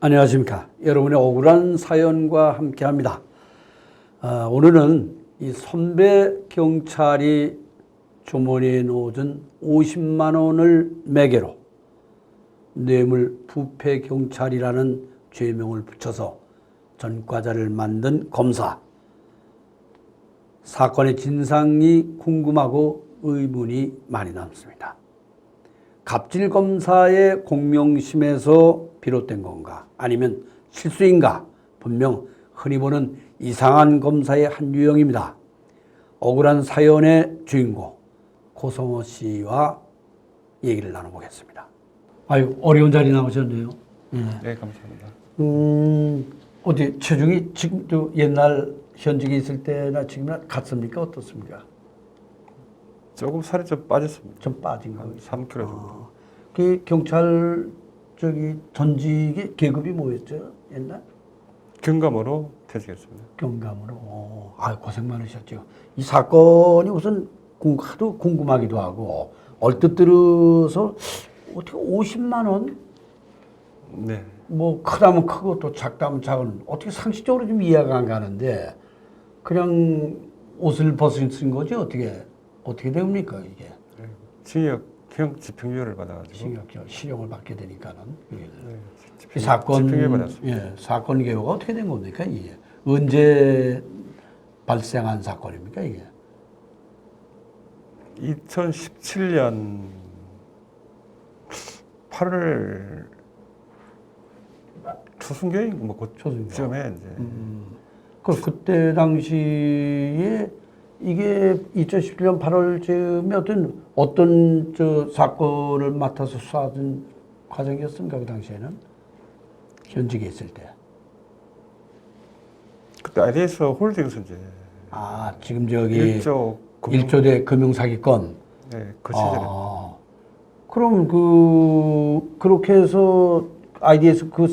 안녕하십니까. 여러분의 억울한 사연과 함께합니다. 오늘은 이 선배 경찰이 주머니에 넣어준 50만 원을 매개로 뇌물 부패 경찰이라는 죄명을 붙여서 전과자를 만든 검사. 사건의 진상이 궁금하고 의문이 많이 남습니다. 갑질 검사의 공명심에서 비롯된 건가? 아니면 실수인가? 분명 흔히 보는 이상한 검사의 한 유형입니다. 억울한 사연의 주인공 고성호 씨와 얘기를 나눠보겠습니다. 아유, 어려운 자리 나오셨네요. 네, 감사합니다. 어디 체중이 지금도 옛날 현직에 있을 때나 지금이나 같습니까? 어떻습니까? 조금 살이 좀 빠졌습니다. 좀 빠진 거. 한 3kg 정도. 그 경찰 전직의 계급이 뭐였죠? 옛날? 경감으로 퇴직했습니다. 경감으로. 고생 많으셨죠. 이 사건이 우선 하도 궁금하기도 하고 얼뜻 들어서 어떻게 50만 원? 네. 뭐 크다면 크고 또 작다면 작은 어떻게 상식적으로 좀 이해가 안 가는데 그냥 옷을 벗은 거지 어떻게 됩니까 이게? 네. 징역형 집행유예를 받아가지고. 징역형 실형을 받게 되니까는. 네. 이 사건 집행유예 받았습니다. 사건 개요가 어떻게 된 겁니까 이게? 언제 발생한 사건입니까 이게? 2017년 8월 초순경인가 뭐 그쯤에 이제. 그때 당시에 이게 2017년 8월쯤에 어떤 사건을 맡아서 수사하던 과정이었습니까 그 당시에는 현직에 있을 때. 그때 IDS 홀딩스 이제. 지금 저기 1조대 금융사기건. 네, 그 시절에. 그럼 그렇게 해서 IDS 그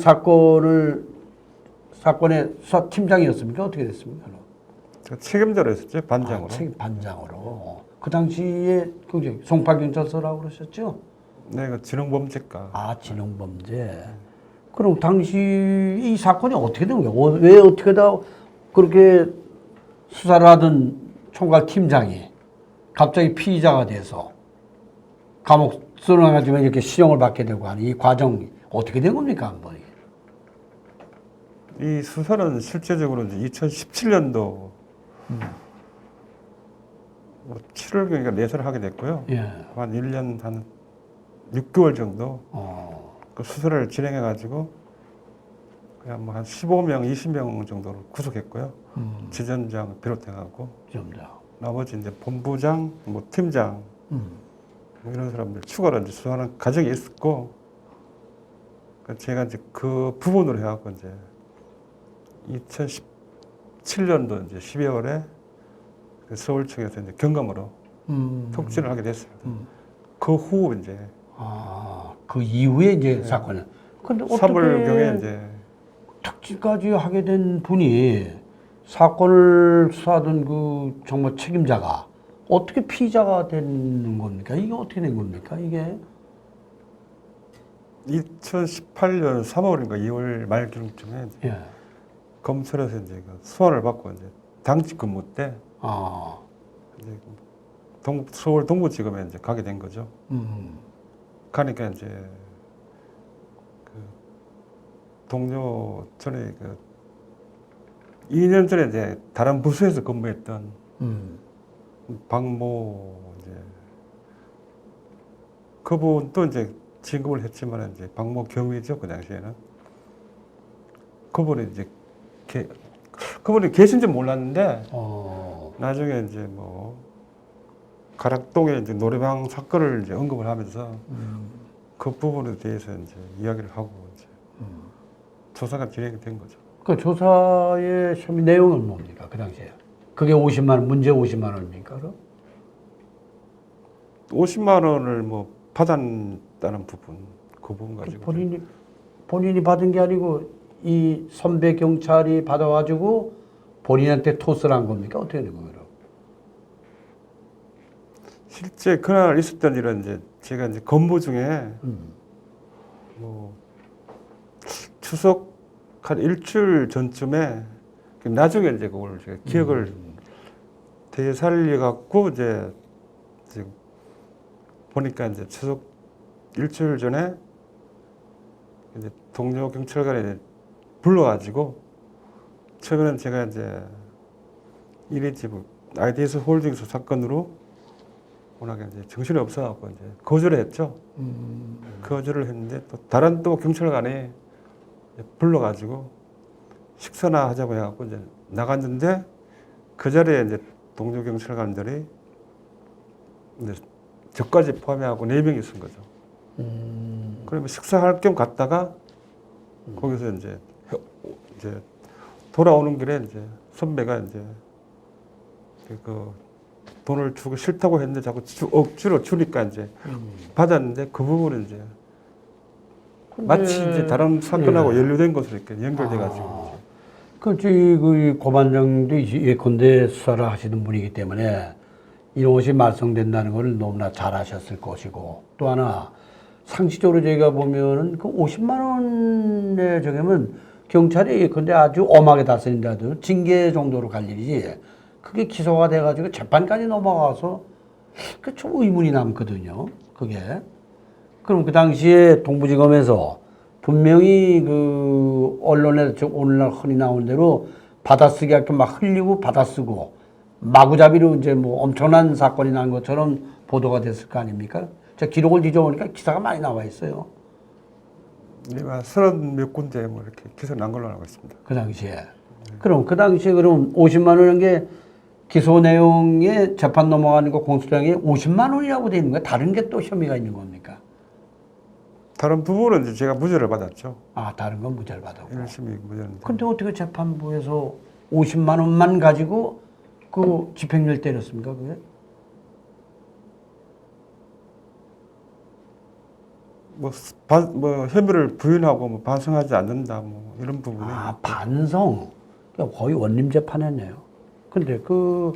사건의 수사팀장이었습니까? 어떻게 됐습니까? 제가 책임자로 했었죠, 반장으로. 반장으로. 그 당시에 굉장히 송파경찰서라고 그러셨죠? 네, 그 지능범죄과. 지능범죄. 그럼 당시 이 사건이 어떻게 된 거예요? 왜 어떻게 다 그렇게 수사를 하던 총괄팀장이 갑자기 피의자가 돼서 감옥 쏘나가지고 이렇게 실형을 받게 되고 하는 이 과정이 어떻게 된 겁니까? 한번. 이 수사는 실제적으로 이제 2017년도 7월경에 내사를 하게 됐고요. 한 1년 한 6개월 정도 그 수사를 진행해가지고 그냥 뭐 한 15명, 20명 정도를 구속했고요. 지점장 비롯해가지고 나머지 이제 본부장, 뭐 팀장 이런 사람들 추가로 이제 수사하는 과정이 있었고 제가 이제 그 부분으로 해갖고 이제 2017년도 이제 12월에 서울청에서 이제 경감으로 톡진을 하게 됐습니다. 그 후 이제 그 이후에 이제 사건을. 근데 3월경에 이제 톡진까지 하게 된 분이 사건을 수사하던 그 정말 책임자가 어떻게 피의자가 되는 겁니까? 이게 어떻게 된 겁니까? 이게 2018년 3월인가 2월 말경쯤에 검찰에서 이제 그 소환을 받고 이제 당직 근무 때 이제 서울 동부지검에 이제 가게 된 거죠. 가니까 이제 그 동료 전에 2년 전에 이제 다른 부서에서 근무했던 박모 이제 그분도 이제 진급을 했지만 이제 박모 경위죠 그 당시에는 그분이 계신지 몰랐는데 나중에 이제 뭐 가락동에 이제 노래방 사건을 이제 언급을 하면서 그 부분에 대해서 이제 이야기를 하고 이제 조사가 진행이 된 거죠. 그 조사의 혐의 내용은 뭡니까 그 당시에? 그게 50만 원, 문제 50만 원입니까? 그럼? 50만 원을 뭐 받았다는 부분, 그 부분 가지고 본인이 받은 게 아니고 이 선배 경찰이 받아가지고 본인한테 토스를 한 겁니까? 어떻게 된 거예요? 실제 그날 있었던 일은 이제 제가 이제 근무 중에 뭐 추석 한 일주일 전쯤에 나중에 이제 그걸 제가 기억을 되살려 갖고 이제 지금 보니까 이제 추석 일주일 전에 이제 동료 경찰관이 불러가지고 최근에 제가 이제 이리집 IDS 홀딩스 사건으로 워낙에 이제 정신이 없어갖고 이제 거절을 했죠. 거절을 했는데 또 다른 또 경찰관이 불러가지고 식사나 하자고 해갖고 이제 나갔는데 그 자리에 이제 동료 경찰관들이 이제 저까지 포함해하고 4명이 있은 거죠. 그러면 식사할 겸 갔다가 거기서 이제 돌아오는 길에 이제 선배가 이제 그 돈을 주고 싫다고 했는데 자꾸 억지로 주니까 이제 받았는데 그 부분은 이제 마치 이제 다른 사건하고 연루된 것으로 이렇게 연결돼가지고. 그 고반장도 예컨대 수사를 하시는 분이기 때문에 이런 것이 말썽된다는 걸 너무나 잘 아셨을 것이고, 또 하나 상식적으로 저희가 보면은 그 50만 원의 저기면 경찰이 예컨대 아주 엄하게 다스린다도 징계 정도로 갈 일이지, 그게 기소가 돼가지고 재판까지 넘어가서 그 좀 의문이 남거든요. 그게. 그럼 그 당시에 동부지검에서 분명히 그 언론에 오늘날 흔히 나오는 대로 받아쓰기 할 게 막 흘리고 받아쓰고 마구잡이로 이제 뭐 엄청난 사건이 난 것처럼 보도가 됐을 거 아닙니까? 제가 기록을 뒤져보니까 기사가 많이 나와 있어요. 네, 30몇 군데 뭐 이렇게 기사 난 걸로 알고 있습니다. 그 당시에. 그럼 그 당시에 그럼 50만 원인 게 기소 내용에 재판 넘어가는 거 공소장에 50만 원이라고 돼 있는 거야? 다른 게 또 혐의가 있는 겁니까? 다른 부분은 이제 제가 무죄를 받았죠. 아, 다른 건 무죄를 받았고. 1심이 무죄인데. 근데 어떻게 재판부에서 50만 원만 가지고 그 집행유예를 때렸습니까, 그게? 뭐 혐의를 부인하고 뭐 반성하지 않는다 뭐 이런 부분이. 아, 반성. 거의 원림 재판이었네요. 근데 그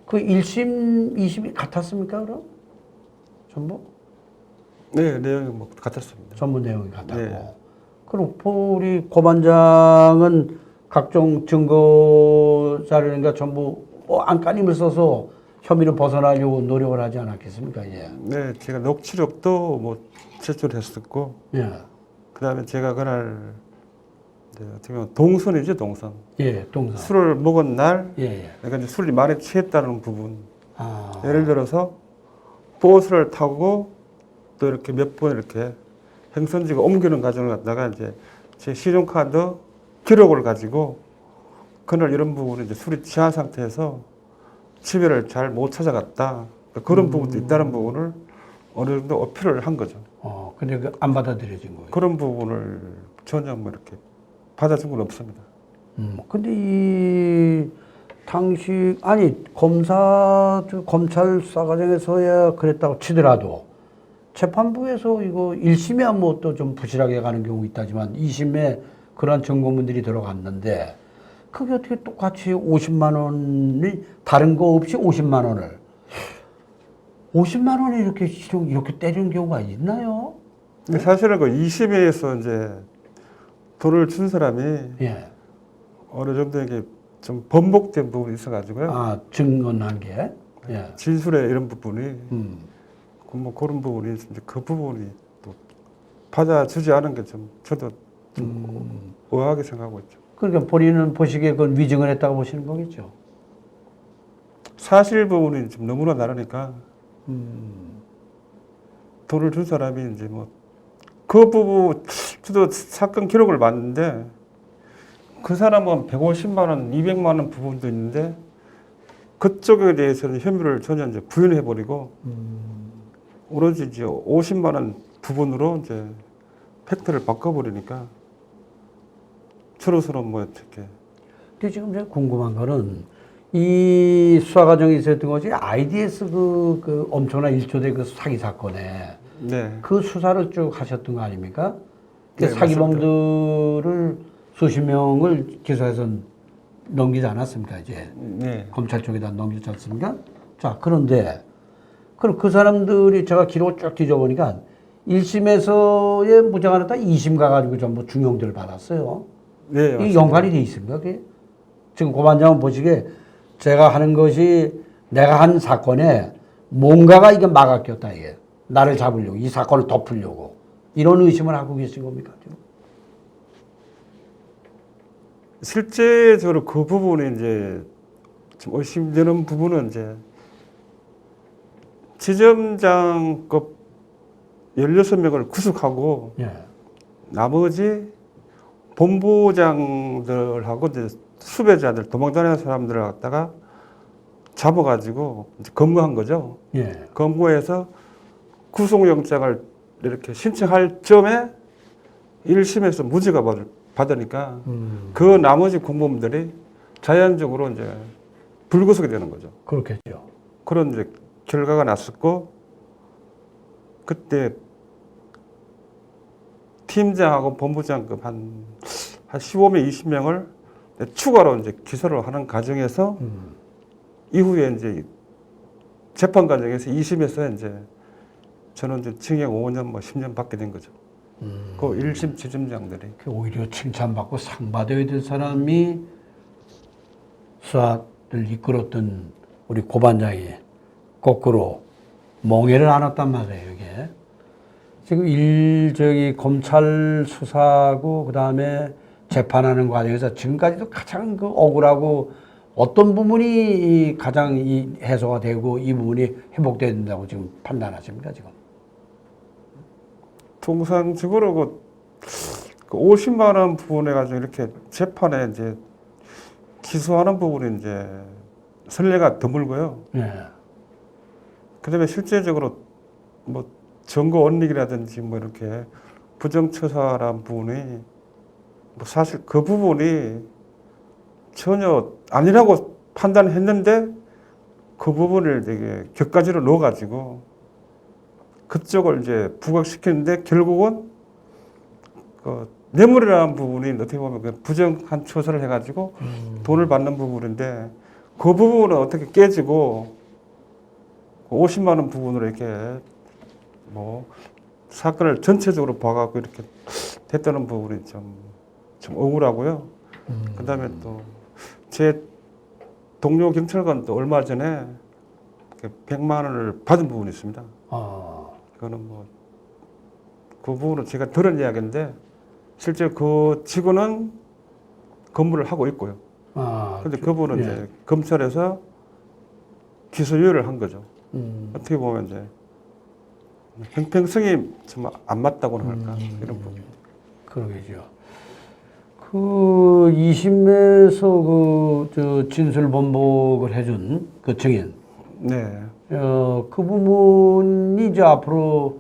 1심, 2심이 같았습니까, 그럼? 전부? 네, 내용이 뭐 같았습니다. 전부 내용이 같았고. 네. 그럼 우리 고반장은 각종 증거 자료인가 전부 안간힘을 써서 혐의를 벗어나려고 노력을 하지 않았겠습니까? 예. 네, 제가 녹취록도 뭐 제출했었고, 예. 그다음에 제가 그날 이제 어떻게 보면 동선이죠, 동선. 예, 동선. 술을 먹은 날, 예, 예. 그러니까 이제 술이 많이 취했다는 부분. 아. 예를 들어서 버스를 타고 또 이렇게 몇 번 이렇게 행선지가 옮기는 과정을 갖다가 이제 제 신용카드 기록을 가지고 그날 이런 부분은 이제 술이 취한 상태에서 집에를 잘 못 찾아갔다. 그런 부분도 있다는 부분을 어느 정도 어필을 한 거죠. 근데 안 받아들여진 거예요. 그런 부분을 전혀 뭐 이렇게 받아준 건 없습니다. 근데 이 당시 검찰 수사 과정에서야 그랬다고 치더라도 재판부에서 이거 1심이야 뭐 또 좀 부실하게 가는 경우 있다지만 2심에 그러한 증거물들이 들어갔는데 그게 어떻게 똑같이 50만 원이 다른 거 없이 50만 원을 50만 원에 이렇게 때리는 경우가 있나요? 근데 사실은 그 2심에서 이제 돈을 준 사람이 예. 어느 정도 이게 좀 번복된 부분이 있어가지고요. 아, 증언한 게. 예. 진술의 이런 부분이 뭐 그런 부분이 이제 그 부분이 또 받아주지 않은 게 좀 저도 좀 의아하게 생각하고 있죠. 그러니까 본인은 보시기에 그건 위증을 했다고 보시는 거겠죠. 사실 부분이 좀 너무나 다르니까 돈을 준 사람이 이제 뭐 그 부분 저도 사건 기록을 봤는데 그 사람은 150만 원, 200만 원 부분도 있는데 그쪽에 대해서는 혐의를 전혀 이제 부인해 버리고 오로지 이제 50만 원 부분으로 이제 팩트를 바꿔버리니까 서로 뭐 어떻게. 근데 지금 제가 궁금한 거는 이 수사 과정에 있었던 것이 IDS 그 엄청난 1조대 그 사기 사건에 네. 그 수사를 쭉 하셨던 거 아닙니까? 그 네, 사기범들을 수십 명을 기소해서 넘기지 않았습니까, 이제? 네. 검찰 쪽에다 넘기지 않습니까? 자, 그런데, 그럼 그 사람들이 제가 기록을 쭉 뒤져보니까 1심에서의 무죄가 나다 2심 가가지고 전부 중형죄를 받았어요. 네, 이 맞습니다. 연관이 돼 있습니까? 그게? 지금 고반장은 보시기에 제가 하는 것이 내가 한 사건에 뭔가가 이게 막아꼈다, 이게. 나를 잡으려고, 이 사건을 덮으려고. 이런 의심을 하고 계신 겁니까? 지금? 실제적으로 그 부분이 이제 좀 의심되는 부분은 이제 지점장급 16명을 구속하고 예. 나머지 본부장들하고 이제 수배자들, 도망다니는 사람들을 갖다가 잡아가지고 이제 검거한 거죠. 예. 검거해서 구속영장을 이렇게 신청할 점에 1심에서 무죄가 받으니까 그 나머지 공범들이 자연적으로 이제 불구속이 되는 거죠. 그렇겠죠. 그런 이제 결과가 났었고, 그때 팀장하고 본부장급 한 15명, 20명을 추가로 이제 기소를 하는 과정에서 이후에 이제 재판 과정에서 2심에서 이제 저는 이제 징역 5년, 뭐 10년 받게 된 거죠. 그 1심 지점장들이. 오히려 칭찬받고 상 받아야 될 사람이 수사를 이끌었던 우리 고반장이 거꾸로 멍해를 안았단 말이에요, 이게. 지금 검찰 수사하고 그다음에 재판하는 과정에서 지금까지도 가장 그 억울하고 어떤 부분이 가장 이 해소가 되고 이 부분이 회복돼야 된다고 지금 판단하십니까, 지금? 통상적으로 그 50만 원 부분에 가지고 이렇게 재판에 이제 기소하는 부분이 이제 선례가 드물고요. 예. 그다음에 실제적으로 뭐 증거 원리라든지 뭐 이렇게 부정처사란 부분이 뭐 사실 그 부분이 전혀 아니라고 판단했는데 그 부분을 되게 격가지로 넣어가지고 그쪽을 이제 부각시키는데 결국은 그 뇌물이라는 부분이 어떻게 보면 그 부정한 처사를 해가지고 돈을 받는 부분인데 그 부분은 어떻게 깨지고 50만 원 부분으로 이렇게 뭐 사건을 전체적으로 봐갖고 이렇게 됐다는 부분이 좀 억울하고요. 그다음에 또 제 동료 경찰관도 얼마 전에 100만 원을 받은 부분이 있습니다. 그거는 뭐 그 부분은 제가 들은 이야기인데 실제 그 직원은 근무를 하고 있고요. 그런데 그분은 예. 이제 검찰에서 기소유예를 한 거죠. 어떻게 보면 이제 형평성이 좀 안 맞다고나 할까 이런 부분. 그러겠죠. 그 2심에서 저 진술 번복을 해준 그 증인, 네. 그 부분이 이제 앞으로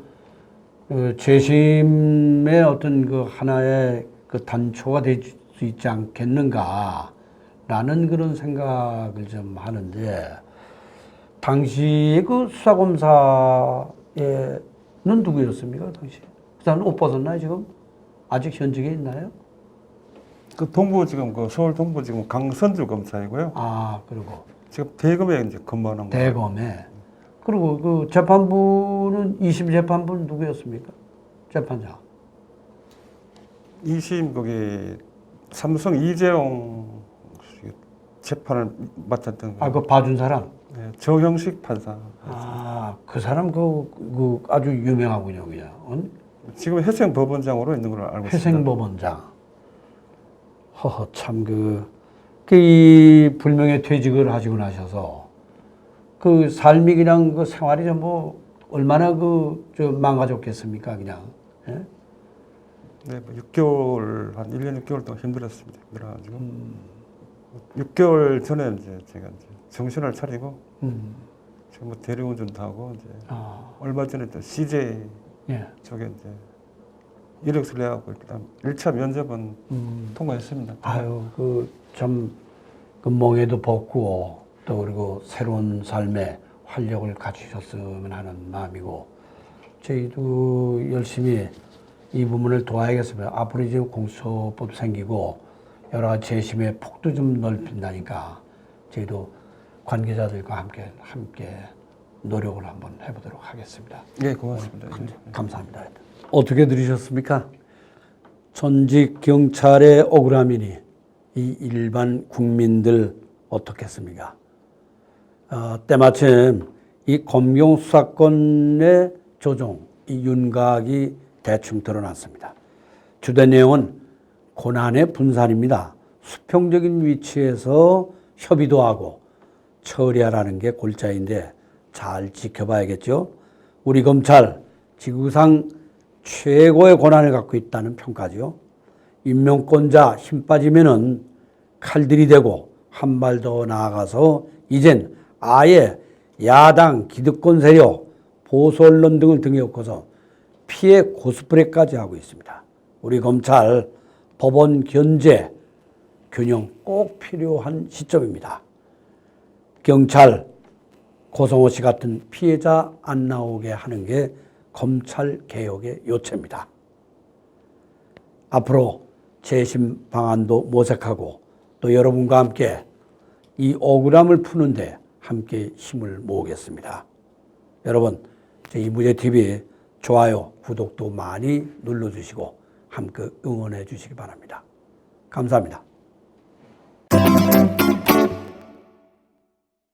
재심의 어떤 그 하나의 그 단초가 될 수 있지 않겠는가라는 그런 생각을 좀 하는데, 당시 그 수사검사에는 누구였습니까, 당시? 그 사람은 옷 벗었나요, 지금? 아직 현직에 있나요? 그 동부지검 그 서울 동부지검 강선주 검사이고요. 그리고 지금 대검에 이제 근무하는 거예요. 대검에. 그리고 그 재판부는 2심 재판부는 누구였습니까? 재판장. 2심 거기 삼성 이재용 재판을 맡았던 그 봐준 사람? 네, 정형식 판사. 그 사람 그 아주 유명하군요, 그냥. 응? 지금 회생법원장으로 있는 걸로 알고 있습니다. 회생법원장. 참 이 불명예 퇴직을 하시고 나셔서 그 삶이 그냥 그 생활이 전부 얼마나 망가졌겠습니까, 그냥. 예? 네, 뭐 6개월, 한 1년 6개월 동안 힘들었습니다. 힘들어가지고. 6개월 전에 이제 제가 이제 정신을 차리고, 지금 뭐 대리운전도 하고, 이제 얼마 전에 또 CJ 예. 쪽에 이제 이력서를 내갖고 일단 1차 면접은 통과했습니다. 참, 그 멍에도 벗고, 또 그리고 새로운 삶에 활력을 갖추셨으면 하는 마음이고, 저희도 열심히 이 부분을 도와야겠습니다. 앞으로 이제 공수처법 생기고, 여러 가지 재심의 폭도 좀 넓힌다니까, 저희도 관계자들과 함께 노력을 한번 해보도록 하겠습니다. 네, 고맙습니다. 감사합니다. 어떻게 들으셨습니까? 전직 경찰의 억울함이니 이 일반 국민들 어떻겠습니까? 때마침 이 검경 수사권의 조종, 이 윤곽이 대충 드러났습니다. 주된 내용은 고난의 분산입니다. 수평적인 위치에서 협의도 하고 처리하라는 게 골자인데 잘 지켜봐야겠죠. 우리 검찰 지구상 최고의 권한을 갖고 있다는 평가죠. 임명권자 힘 빠지면은 칼들이 되고 한 발 더 나아가서 이젠 아예 야당 기득권 세력 보수 언론 등을 등에 업고서 피해 코스프레까지 하고 있습니다. 우리 검찰 법원 견제 균형 꼭 필요한 시점입니다. 경찰 고성호 씨 같은 피해자 안 나오게 하는 게 검찰 개혁의 요체입니다. 앞으로 재심 방안도 모색하고 또 여러분과 함께 이 억울함을 푸는데 함께 힘을 모으겠습니다. 여러분, 이무제TV 좋아요, 구독도 많이 눌러주시고 함께 응원해 주시기 바랍니다. 감사합니다.